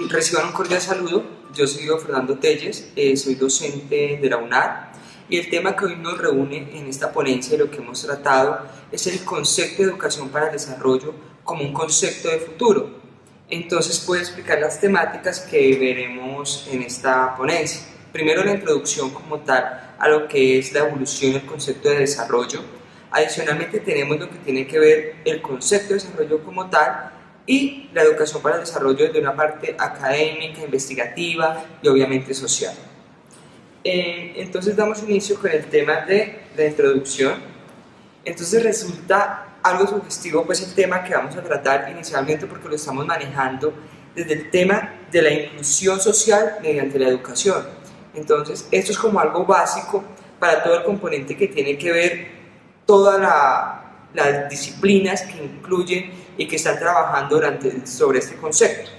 Reciban un cordial saludo. Yo soy Fernando Telles, soy docente de la UNAR y el tema que hoy nos reúne en esta ponencia de lo que hemos tratado es el concepto de educación para el desarrollo como un concepto de futuro. Entonces puedo explicar las temáticas que veremos en esta ponencia. Primero, la introducción como tal a lo que es la evolución del concepto de desarrollo. Adicionalmente tenemos lo que tiene que ver el concepto de desarrollo como tal y la educación para el desarrollo desde una parte académica, investigativa y obviamente social. Entonces damos inicio con el tema de la introducción. Entonces resulta algo sugestivo pues el tema que vamos a tratar inicialmente porque lo estamos manejando desde el tema de la inclusión social mediante la educación. Entonces esto es como algo básico para todo el componente que tiene que ver todas las disciplinas que incluyen y que están trabajando sobre este concepto.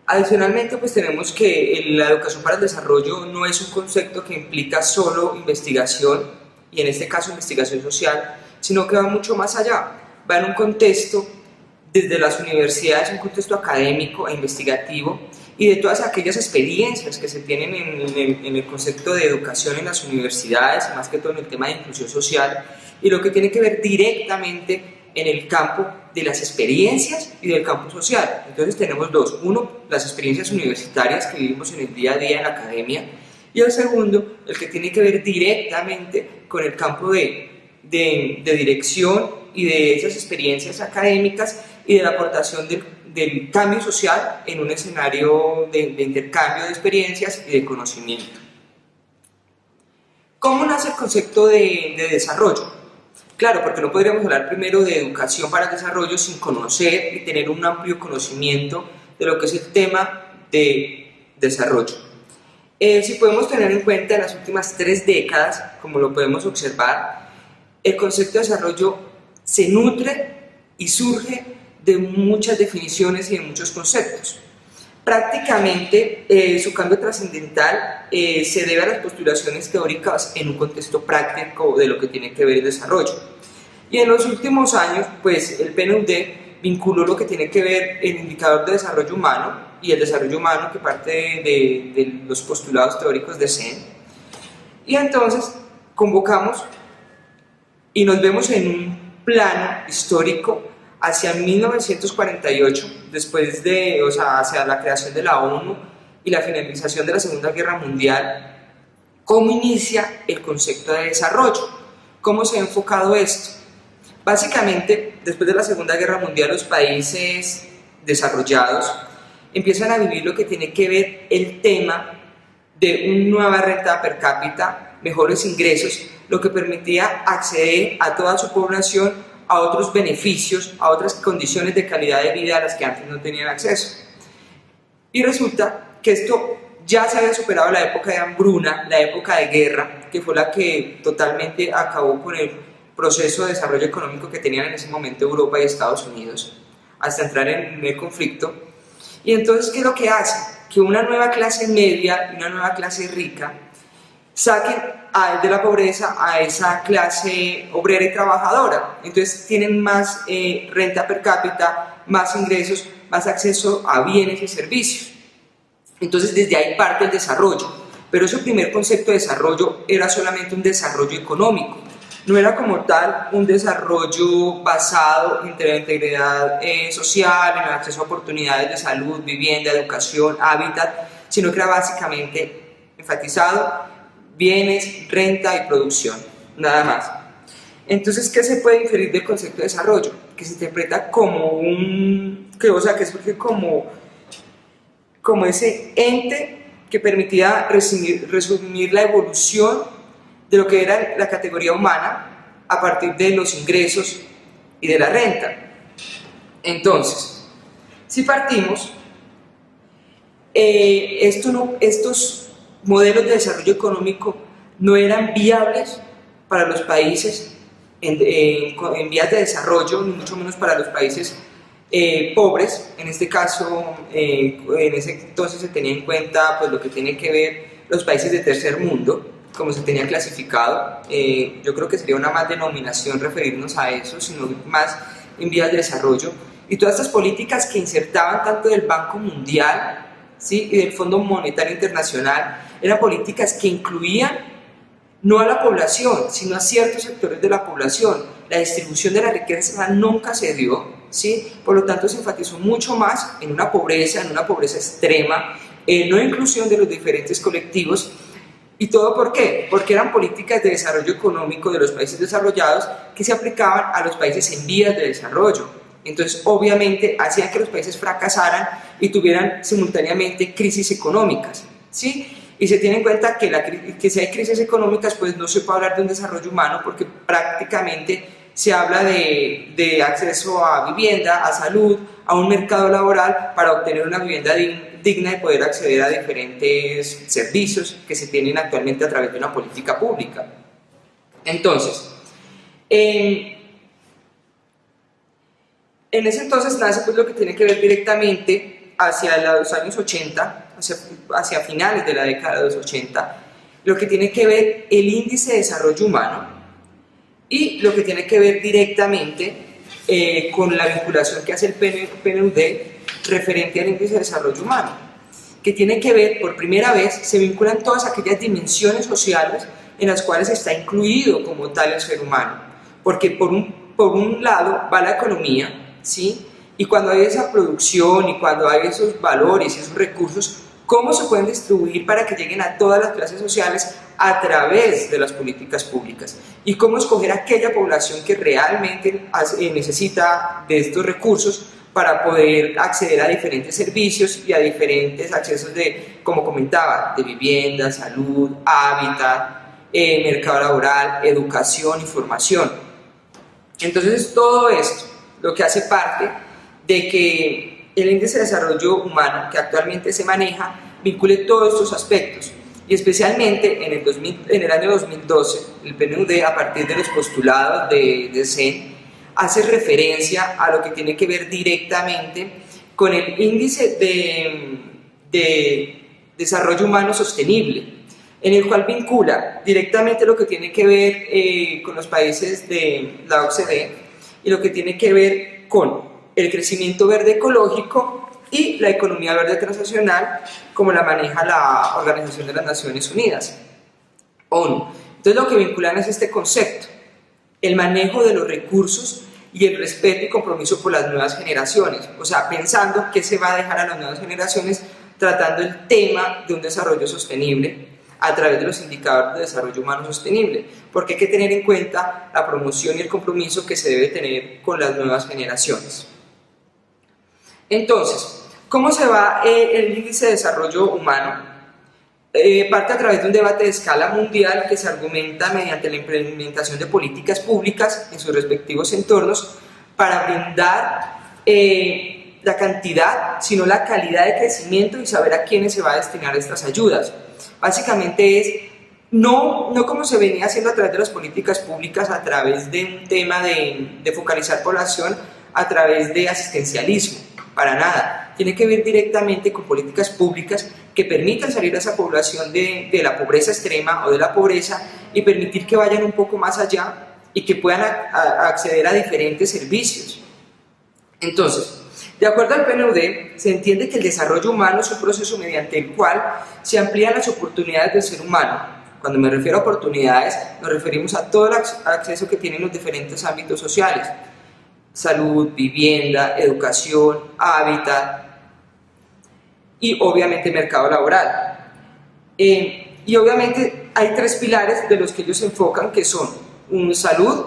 Adicionalmente, pues tenemos que la educación para el desarrollo no es un concepto que implica solo investigación, y en este caso investigación social, sino que va mucho más allá, va en un contexto desde las universidades, un contexto académico e investigativo, y de todas aquellas experiencias que se tienen en el concepto de educación en las universidades, y más que todo en el tema de inclusión social, y lo que tiene que ver directamente en el campo de las experiencias y del campo social. Entonces tenemos dos: uno, las experiencias universitarias que vivimos en el día a día en la academia, y el segundo, el que tiene que ver directamente con el campo de dirección y de esas experiencias académicas y de la aportación del cambio social en un escenario de intercambio de experiencias y de conocimiento. ¿Cómo nace el concepto de desarrollo? Claro, porque no podríamos hablar primero de educación para el desarrollo sin conocer y tener un amplio conocimiento de lo que es el tema de desarrollo. Si podemos tener en cuenta en las últimas 3 décadas, como lo podemos observar, el concepto de desarrollo se nutre y surge de muchas definiciones y de muchos conceptos. Prácticamente su cambio trascendental se debe a las postulaciones teóricas en un contexto práctico de lo que tiene que ver el desarrollo. Y en los últimos años, pues el PNUD vinculó lo que tiene que ver el indicador de desarrollo humano y el desarrollo humano que parte de los postulados teóricos de CEN. Y entonces convocamos y nos vemos en un plano histórico hacia 1948, hacia la creación de la ONU y la finalización de la Segunda Guerra Mundial. ¿Cómo inicia el concepto de desarrollo? ¿Cómo se ha enfocado esto? Básicamente, después de la Segunda Guerra Mundial, los países desarrollados empiezan a vivir lo que tiene que ver el tema de una nueva renta per cápita, mejores ingresos, lo que permitía acceder a toda su población a otros beneficios, a otras condiciones de calidad de vida a las que antes no tenían acceso. Y resulta que esto ya se había superado la época de hambruna, la época de guerra, que fue la que totalmente acabó con el proceso de desarrollo económico que tenían en ese momento Europa y Estados Unidos, hasta entrar en el conflicto. Y entonces, ¿qué es lo que hace? Que una nueva clase media y una nueva clase rica saquen de la pobreza a esa clase obrera y trabajadora. Entonces tienen más renta per cápita, más ingresos, más acceso a bienes y servicios. Entonces desde ahí parte el desarrollo. Pero ese primer concepto de desarrollo era solamente un desarrollo económico. No era como tal un desarrollo basado en la integridad social, en el acceso a oportunidades de salud, vivienda, educación, hábitat, sino que era básicamente enfatizado bienes, renta y producción, nada más. Entonces, ¿qué se puede inferir del concepto de desarrollo? Que se interpreta como como ese ente que permitía resumir la evolución de lo que era la categoría humana a partir de los ingresos y de la renta. Entonces, si partimos, estos modelos de desarrollo económico no eran viables para los países en vías de desarrollo, ni mucho menos para los países pobres. En este caso, en ese entonces se tenía en cuenta pues, lo que tiene que ver los países de tercer mundo, como se tenía clasificado. Yo creo que sería una más denominación referirnos a eso, sino más en vías de desarrollo. Y todas estas políticas que insertaban tanto del Banco Mundial, ¿sí?, y del Fondo Monetario Internacional, eran políticas que incluían no a la población, sino a ciertos sectores de la población. La distribución de la riqueza nunca se dio, ¿sí? Por lo tanto se enfatizó mucho más en una pobreza extrema, en no inclusión de los diferentes colectivos. ¿Y todo por qué? Porque eran políticas de desarrollo económico de los países desarrollados que se aplicaban a los países en vías de desarrollo. Entonces, obviamente, hacían que los países fracasaran y tuvieran simultáneamente crisis económicas, ¿sí? Y se tiene en cuenta que si hay crisis económicas, pues no se puede hablar de un desarrollo humano, porque prácticamente se habla de acceso a vivienda, a salud, a un mercado laboral para obtener una vivienda digna y poder acceder a diferentes servicios que se tienen actualmente a través de una política pública. Entonces, en ese entonces nace pues lo que tiene que ver directamente hacia los años 80, hacia finales de la década de los 80, lo que tiene que ver el índice de desarrollo humano y lo que tiene que ver directamente con la vinculación que hace el PNUD referente al índice de desarrollo humano, que tiene que ver, por primera vez, se vinculan todas aquellas dimensiones sociales en las cuales está incluido como tal el ser humano, porque por un lado va la economía, ¿sí? Y cuando hay esa producción y cuando hay esos valores y esos recursos, ¿cómo se pueden distribuir para que lleguen a todas las clases sociales a través de las políticas públicas? Y cómo escoger aquella población que realmente necesita de estos recursos para poder acceder a diferentes servicios y a diferentes accesos de, como comentaba, de vivienda, salud, hábitat, mercado laboral, educación y formación. Entonces, todo esto lo que hace parte de que el índice de desarrollo humano que actualmente se maneja vincule todos estos aspectos, y especialmente en el año 2012 el PNUD, a partir de los postulados de CEN, hace referencia a lo que tiene que ver directamente con el índice de desarrollo humano sostenible, en el cual vincula directamente lo que tiene que ver con los países de la OCDE y lo que tiene que ver con el crecimiento verde ecológico y la economía verde transnacional, como la maneja la Organización de las Naciones Unidas, ONU. Entonces lo que vinculan es este concepto, el manejo de los recursos y el respeto y compromiso por las nuevas generaciones, o sea, pensando qué se va a dejar a las nuevas generaciones, tratando el tema de un desarrollo sostenible a través de los indicadores de desarrollo humano sostenible, porque hay que tener en cuenta la promoción y el compromiso que se debe tener con las nuevas generaciones. Entonces, ¿cómo se va el índice de desarrollo humano? Parte a través de un debate de escala mundial que se argumenta mediante la implementación de políticas públicas en sus respectivos entornos para brindar la cantidad, sino la calidad de crecimiento y saber a quiénes se va a destinar estas ayudas. Básicamente es no como se venía haciendo a través de las políticas públicas, a través de un tema de focalizar población, a través de asistencialismo, para nada. Tiene que ver directamente con políticas públicas que permitan salir a esa población de la pobreza extrema o de la pobreza y permitir que vayan un poco más allá y que puedan acceder a diferentes servicios. Entonces, de acuerdo al PNUD, se entiende que el desarrollo humano es un proceso mediante el cual se amplían las oportunidades del ser humano. Cuando me refiero a oportunidades, nos referimos a todo el acceso que tienen los diferentes ámbitos sociales: salud, vivienda, educación, hábitat y obviamente mercado laboral. Y obviamente hay tres pilares de los que ellos se enfocan, que son salud,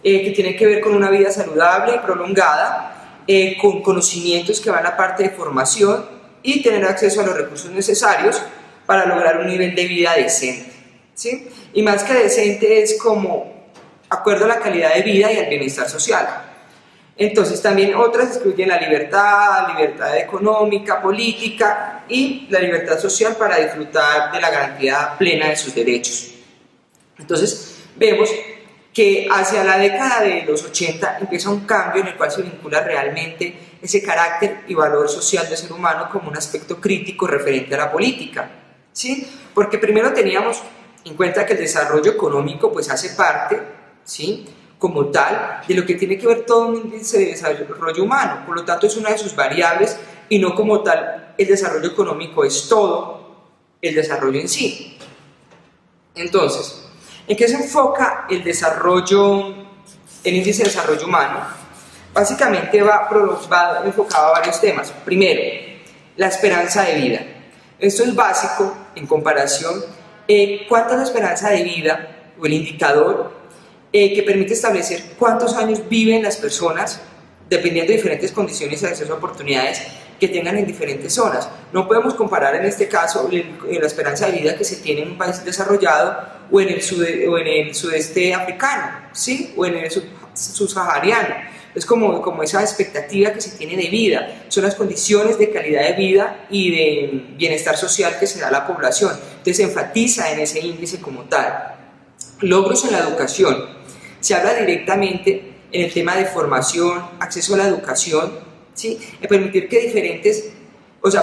que tiene que ver con una vida saludable y prolongada, con conocimientos que van a parte de formación y tener acceso a los recursos necesarios para lograr un nivel de vida decente, ¿sí? Y más que decente es como acuerdo a la calidad de vida y al bienestar social. Entonces también otras incluyen la libertad económica, política y la libertad social para disfrutar de la garantía plena de sus derechos. Entonces vemos que hacia la década de los 80 empieza un cambio en el cual se vincula realmente ese carácter y valor social del ser humano como un aspecto crítico referente a la política, ¿sí? Porque primero teníamos en cuenta que el desarrollo económico pues hace parte, ¿sí?, como tal de lo que tiene que ver todo un índice de desarrollo humano. Por lo tanto, es una de sus variables y no como tal el desarrollo económico es todo el desarrollo en sí. Entonces, ¿en qué se enfoca el índice de desarrollo humano? Básicamente va enfocado a varios temas. Primero, la esperanza de vida. Esto es básico en comparación. ¿Cuánta es la esperanza de vida o el indicador que permite establecer cuántos años viven las personas dependiendo de diferentes condiciones de acceso a oportunidades que tengan en diferentes zonas? No podemos comparar en este caso la esperanza de vida que se tiene en un país desarrollado o en el sudeste africano, ¿sí? O en el subsahariano. Es como esa expectativa que se tiene de vida, son las condiciones de calidad de vida y de bienestar social que se da a la población. Entonces se enfatiza en ese índice como tal. Logros en la educación. Se habla directamente en el tema de formación, acceso a la educación, ¿sí? En permitir que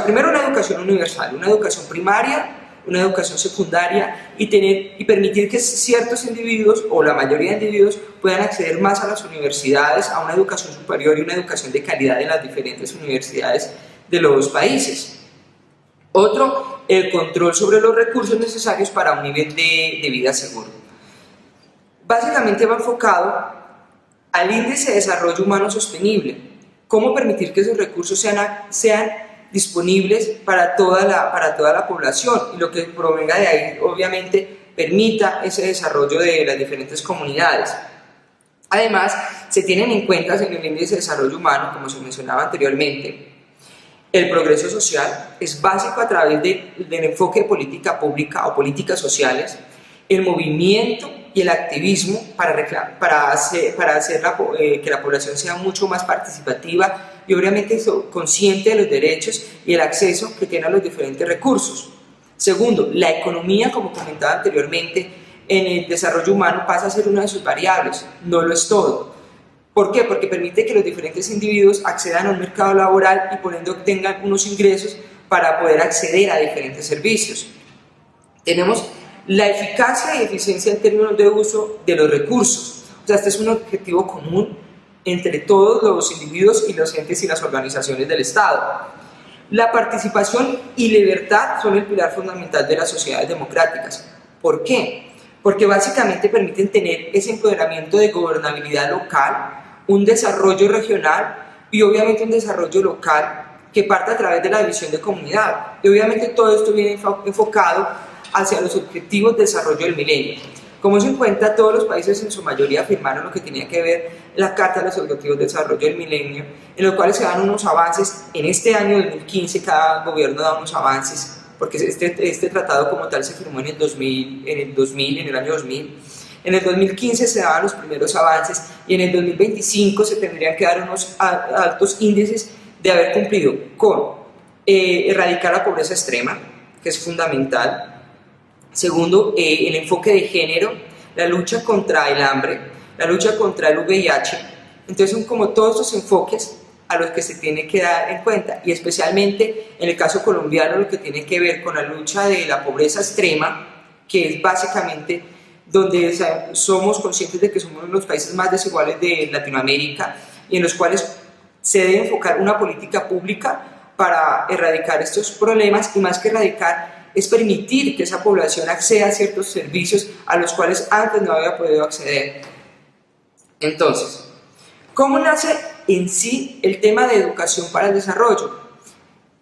primero una educación universal, una educación primaria, una educación secundaria y permitir que ciertos individuos o la mayoría de individuos puedan acceder más a las universidades, a una educación superior y una educación de calidad en las diferentes universidades de los países. Otro, el control sobre los recursos necesarios para un nivel de vida seguro. Básicamente va enfocado al índice de desarrollo humano sostenible, cómo permitir que esos recursos sean disponibles para toda la población y lo que provenga de ahí obviamente permita ese desarrollo de las diferentes comunidades. Además, se tienen en cuenta en el índice de desarrollo humano, como se mencionaba anteriormente, el progreso social es básico a través del enfoque de política pública o políticas sociales, el movimiento y el activismo para hacer que la población sea mucho más participativa y obviamente consciente de los derechos y el acceso que tiene a los diferentes recursos. Segundo, la economía, como comentaba anteriormente, en el desarrollo humano pasa a ser una de sus variables, no lo es todo. ¿Por qué? Porque permite que los diferentes individuos accedan a un mercado laboral y por ende obtengan unos ingresos para poder acceder a diferentes servicios. Tenemos la eficacia y eficiencia en términos de uso de los recursos. O sea, este es un objetivo común entre todos los individuos y los entes y las organizaciones del Estado. La participación y libertad son el pilar fundamental de las sociedades democráticas. ¿Por qué? Porque básicamente permiten tener ese empoderamiento de gobernabilidad local, un desarrollo regional y obviamente un desarrollo local que parte a través de la división de comunidad. Y obviamente todo esto viene enfocado hacia los objetivos de desarrollo del milenio. Como se encuentra, todos los países en su mayoría firmaron lo que tenía que ver la Carta de los Objetivos de Desarrollo del Milenio, en los cuales se dan unos avances. En este año 2015 cada gobierno da unos avances, porque este tratado como tal se firmó en el año 2000. En el 2015 se daban los primeros avances y en el 2025 se tendrían que dar unos altos índices de haber cumplido con erradicar la pobreza extrema, que es fundamental. Segundo, el enfoque de género, la lucha contra el hambre, la lucha contra el VIH. Entonces son como todos estos enfoques a los que se tiene que dar en cuenta y especialmente en el caso colombiano lo que tiene que ver con la lucha de la pobreza extrema, que es básicamente donde somos conscientes de que somos uno de los países más desiguales de Latinoamérica y en los cuales se debe enfocar una política pública para erradicar estos problemas y más que erradicar es permitir que esa población acceda a ciertos servicios a los cuales antes no había podido acceder. Entonces, ¿cómo nace en sí el tema de educación para el desarrollo?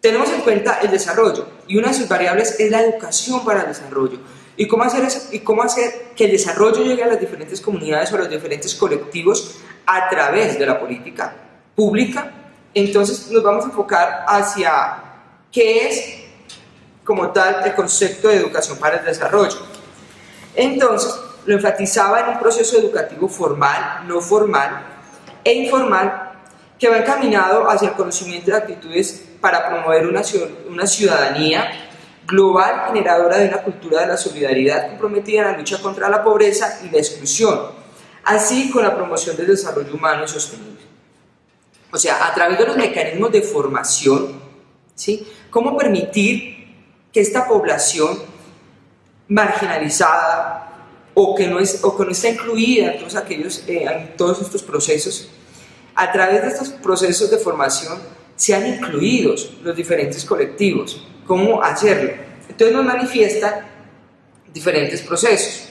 Tenemos en cuenta el desarrollo y una de sus variables es la educación para el desarrollo. ¿Y cómo hacer eso? ¿Y cómo hacer que el desarrollo llegue a las diferentes comunidades o a los diferentes colectivos a través de la política pública? Entonces nos vamos a enfocar hacia qué es como tal el concepto de educación para el desarrollo. Entonces lo enfatizaba en un proceso educativo formal, no formal e informal que va encaminado hacia el conocimiento de actitudes para promover una ciudadanía global generadora de una cultura de la solidaridad comprometida en la lucha contra la pobreza y la exclusión, así con la promoción del desarrollo humano y sostenible. O sea, a través de los mecanismos de formación, ¿sí? ¿Cómo permitir que esta población marginalizada, o que no está incluida en todos estos procesos, a través de estos procesos de formación sean incluidos los diferentes colectivos. ¿Cómo hacerlo? Entonces nos manifiesta diferentes procesos.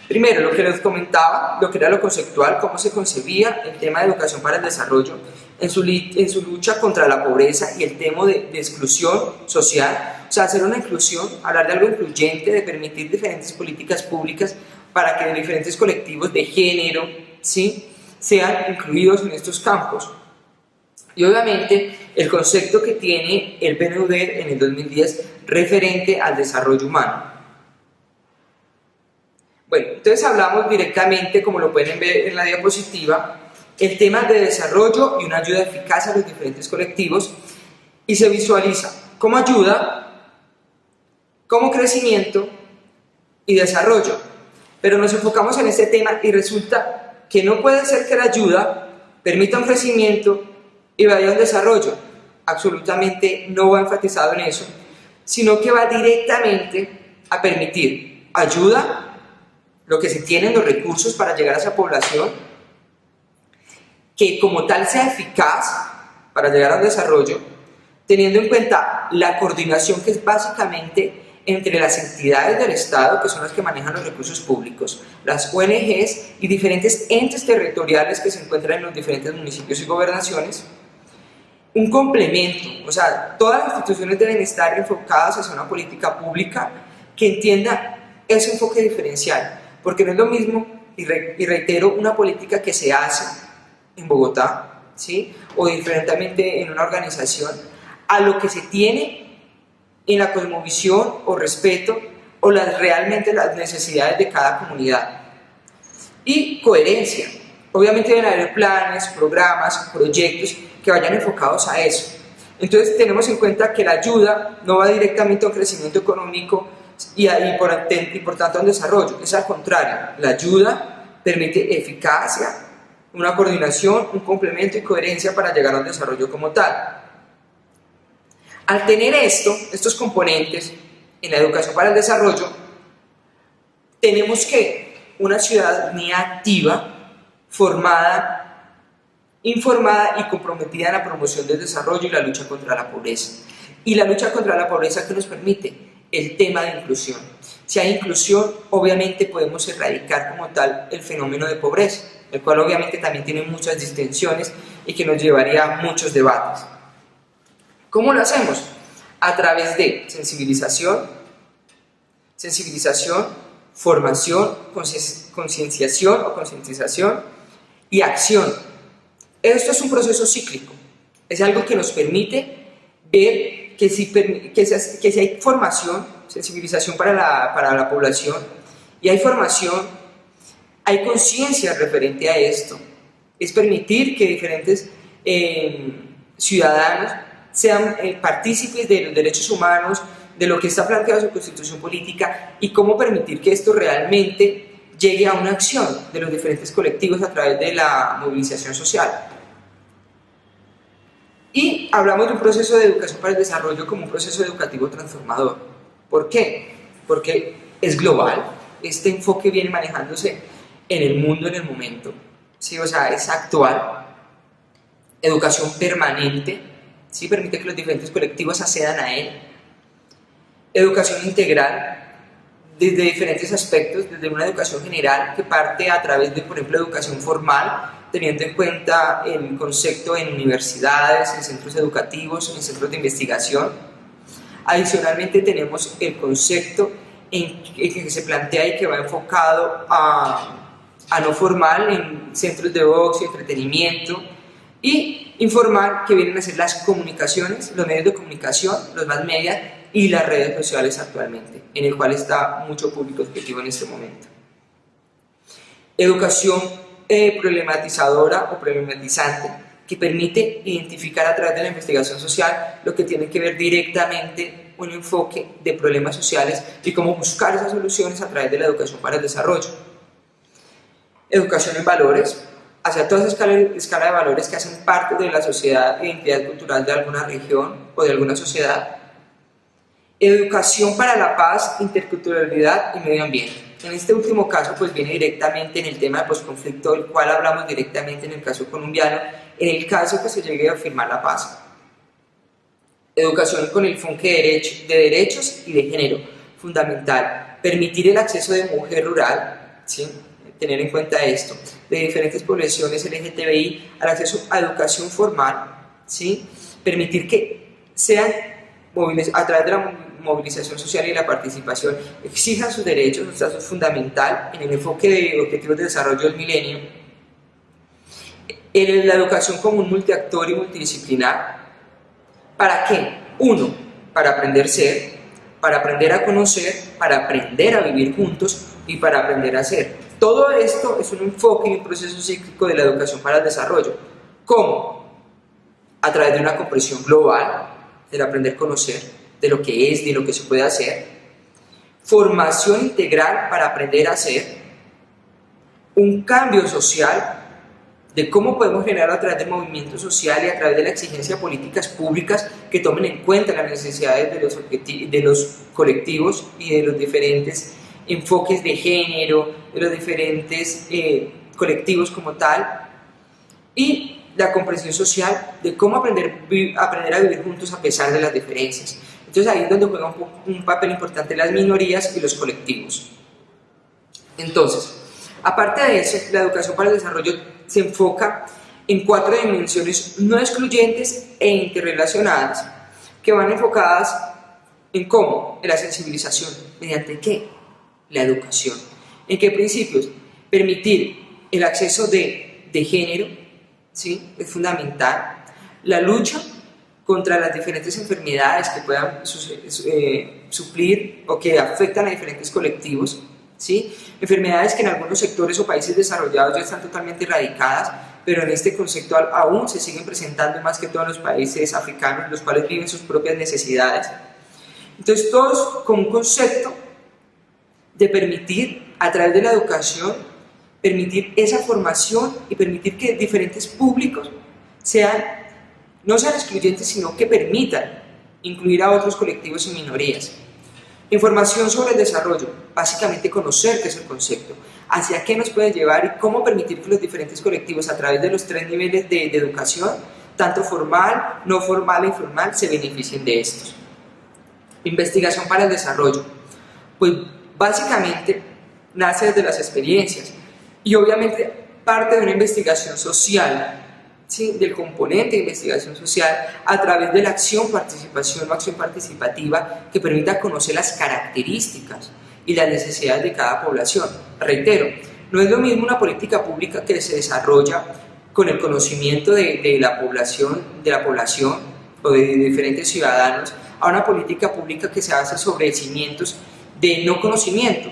Primero, lo que les comentaba, lo que era lo conceptual, cómo se concebía el tema de educación para el desarrollo en su lucha contra la pobreza y el tema de exclusión social, o sea, hacer una inclusión, hablar de algo incluyente, de permitir diferentes políticas públicas para que diferentes colectivos de género, ¿sí?, sean incluidos en estos campos. Y obviamente el concepto que tiene el PNUD en el 2010 referente al desarrollo humano. Bueno, entonces hablamos directamente, como lo pueden ver en la diapositiva, el tema de desarrollo y una ayuda eficaz a los diferentes colectivos, y se visualiza como ayuda, como crecimiento y desarrollo. Pero nos enfocamos en este tema y resulta que no puede ser que la ayuda permita un crecimiento y vaya a un desarrollo. Absolutamente no va enfatizado en eso, sino que va directamente a permitir ayuda, lo que se tienen los recursos para llegar a esa población, que como tal sea eficaz para llegar a un desarrollo, teniendo en cuenta la coordinación que es básicamente entre las entidades del Estado, que son las que manejan los recursos públicos, las ONGs y diferentes entes territoriales que se encuentran en los diferentes municipios y gobernaciones, un complemento, o sea, todas las instituciones deben estar enfocadas hacia una política pública que entienda ese enfoque diferencial, porque no es lo mismo, y reitero, una política que se hace en Bogotá, ¿sí?, o diferentemente en una organización, a lo que se tiene en la cosmovisión o respeto o realmente las necesidades de cada comunidad. Y coherencia. Obviamente deben haber planes, programas, proyectos que vayan enfocados a eso. Entonces tenemos en cuenta que la ayuda no va directamente a un crecimiento económico y por tanto a un desarrollo. Es al contrario, la ayuda permite eficacia, una coordinación, un complemento y coherencia para llegar a un desarrollo como tal. Al tener estos componentes en la educación para el desarrollo, tenemos que una ciudadanía activa, formada, informada y comprometida en la promoción del desarrollo y la lucha contra la pobreza. Y la lucha contra la pobreza, ¿qué nos permite? El tema de inclusión. Si hay inclusión, obviamente podemos erradicar como tal el fenómeno de pobreza, el cual obviamente también tiene muchas distensiones y que nos llevaría a muchos debates. ¿Cómo lo hacemos? A través de sensibilización, formación, concienciación o concientización y acción. Esto es un proceso cíclico, es algo que nos permite ver que si hay formación, sensibilización para la población y hay formación, hay conciencia referente a esto, es permitir que diferentes ciudadanos sean partícipes de los derechos humanos, de lo que está planteado en su constitución política y cómo permitir que esto realmente llegue a una acción de los diferentes colectivos a través de la movilización social. Y hablamos de un proceso de educación para el desarrollo como un proceso educativo transformador. ¿Por qué? Porque es global, este enfoque viene manejándose en el mundo en el momento, ¿sí? O sea, es actual, educación permanente, ¿sí? Permite que los diferentes colectivos accedan a él, educación integral, desde diferentes aspectos, desde una educación general que parte a través de, por ejemplo, educación formal, teniendo en cuenta el concepto en universidades, en centros educativos, en centros de investigación. Adicionalmente tenemos el concepto en que se plantea y que va enfocado a no formal, en centros de ocio, entretenimiento, y informal, que vienen a ser las comunicaciones, los medios de comunicación, los mass media y las redes sociales actualmente, en el cual está mucho público objetivo en este momento. Educación problematizadora o problematizante, que permite identificar a través de la investigación social lo que tiene que ver directamente un enfoque de problemas sociales y cómo buscar esas soluciones a través de la educación para el desarrollo. Educación en valores, hacia toda esa escala de valores que hacen parte de la sociedad e identidad cultural de alguna región o de alguna sociedad. Educación para la paz, interculturalidad y medio ambiente. En este último caso, pues viene directamente en el tema del posconflicto, del cual hablamos directamente en el caso colombiano, en el caso que se llegue a firmar la paz. Educación con el enfoque de derechos y de género, fundamental. Permitir el acceso de mujer rural, ¿sí? Tener en cuenta esto, de diferentes poblaciones LGTBI al acceso a educación formal, ¿sí? Permitir que sean a través de la movilización social y la participación exijan sus derechos, o sea, eso es fundamental en el enfoque de objetivos de desarrollo del milenio. En la educación como un multiactor y multidisciplinar. ¿Para qué? Uno, para aprender a ser, para aprender a conocer, para aprender a vivir juntos y para aprender a ser. Todo esto es un enfoque y un proceso cíclico de la educación para el desarrollo. ¿Cómo? A través de una comprensión global del aprender a conocer, de lo que es, de lo que se puede hacer. Formación integral para aprender a hacer. Un cambio social de cómo podemos generar a través del movimiento social y a través de la exigencia de políticas públicas que tomen en cuenta las necesidades de los colectivos y de los diferentes enfoques de género, de los diferentes colectivos como tal, y la comprensión social de cómo aprender a vivir juntos a pesar de las diferencias. Entonces ahí es donde juegan un papel importante las minorías y los colectivos. Entonces, aparte de eso, la educación para el desarrollo se enfoca en 4 dimensiones no excluyentes e interrelacionadas que van enfocadas en cómo, en la sensibilización, ¿mediante qué? La educación. ¿En qué principios? Permitir el acceso de género, ¿sí? Es fundamental. La lucha contra las diferentes enfermedades que puedan suplir o que afectan a diferentes colectivos, ¿sí? Enfermedades que en algunos sectores o países desarrollados ya están totalmente erradicadas, pero en este concepto aún se siguen presentando, más que todo en los países africanos, los cuales viven sus propias necesidades. Entonces, todos con un concepto de permitir, a través de la educación, permitir esa formación y permitir que diferentes públicos no sean excluyentes, sino que permitan incluir a otros colectivos y minorías. Información sobre el desarrollo, básicamente conocer qué es el concepto, hacia qué nos puede llevar y cómo permitir que los diferentes colectivos a través de los 3 niveles de educación, tanto formal, no formal e informal, se beneficien de estos. Investigación para el desarrollo, pues básicamente nace desde las experiencias y obviamente parte de una investigación social, ¿sí? Del componente de investigación social a través de la acción participativa que permita conocer las características y las necesidades de cada población. Reitero, no es lo mismo una política pública que se desarrolla con el conocimiento de la población o de diferentes ciudadanos a una política pública que se basa sobre cimientos de no conocimiento.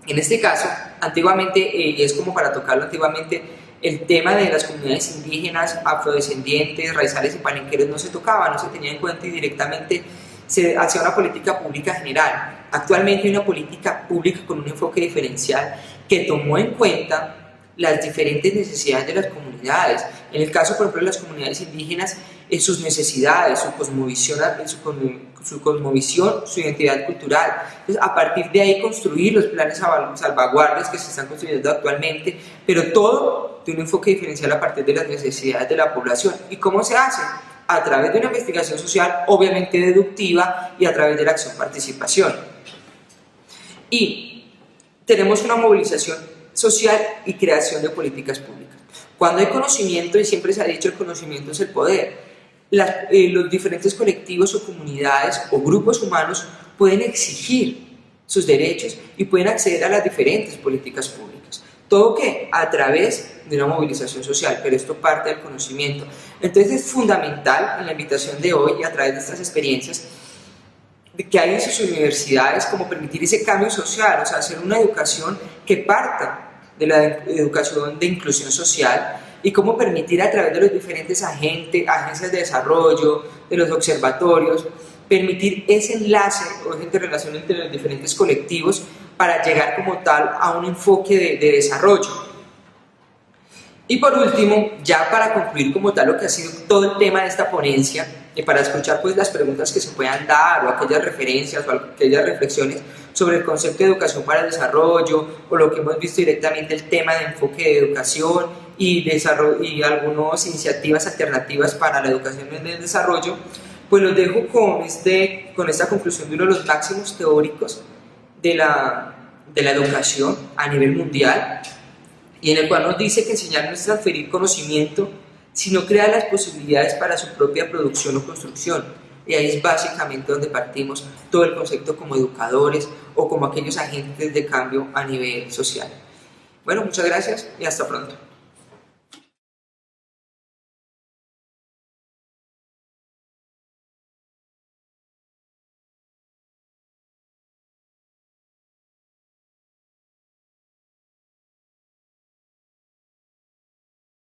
En este caso, antiguamente, y es como para tocarlo antiguamente, el tema de las comunidades indígenas, afrodescendientes, raizales y palenqueros no se tocaba, no se tenía en cuenta y directamente se hacía una política pública general. Actualmente hay una política pública con un enfoque diferencial que tomó en cuenta las diferentes necesidades de las comunidades. En el caso, por ejemplo, de las comunidades indígenas, sus necesidades, su cosmovisión, su identidad cultural. Entonces, a partir de ahí construir los planes salvaguardas que se están construyendo actualmente, pero todo de un enfoque diferencial a partir de las necesidades de la población. ¿Y cómo se hace? A través de una investigación social, obviamente deductiva, y a través de la acción-participación. Y tenemos una movilización social y creación de políticas públicas. Cuando hay conocimiento, y siempre se ha dicho el conocimiento es el poder, los diferentes colectivos o comunidades o grupos humanos pueden exigir sus derechos y pueden acceder a las diferentes políticas públicas. Todo que a través de una movilización social, pero esto parte del conocimiento. Entonces es fundamental en la invitación de hoy y a través de estas experiencias que hay en sus universidades como permitir ese cambio social, o sea, hacer una educación que parta de la educación de inclusión social y cómo permitir a través de los diferentes agencias de desarrollo, de los observatorios, permitir ese enlace o esa interrelación entre los diferentes colectivos para llegar como tal a un enfoque de desarrollo. Y por último, ya para concluir como tal lo que ha sido todo el tema de esta ponencia, y para escuchar pues las preguntas que se puedan dar o aquellas referencias o aquellas reflexiones sobre el concepto de educación para el desarrollo o lo que hemos visto directamente, el tema de enfoque de educación y, y algunas iniciativas alternativas para la educación en el desarrollo, pues los dejo con esta conclusión de uno de los máximos teóricos de la educación a nivel mundial, y en el cual nos dice que enseñar no es transferir conocimiento, sino crear las posibilidades para su propia producción o construcción. Y ahí es básicamente donde partimos todo el concepto como educadores o como aquellos agentes de cambio a nivel social. Bueno, muchas gracias y hasta pronto.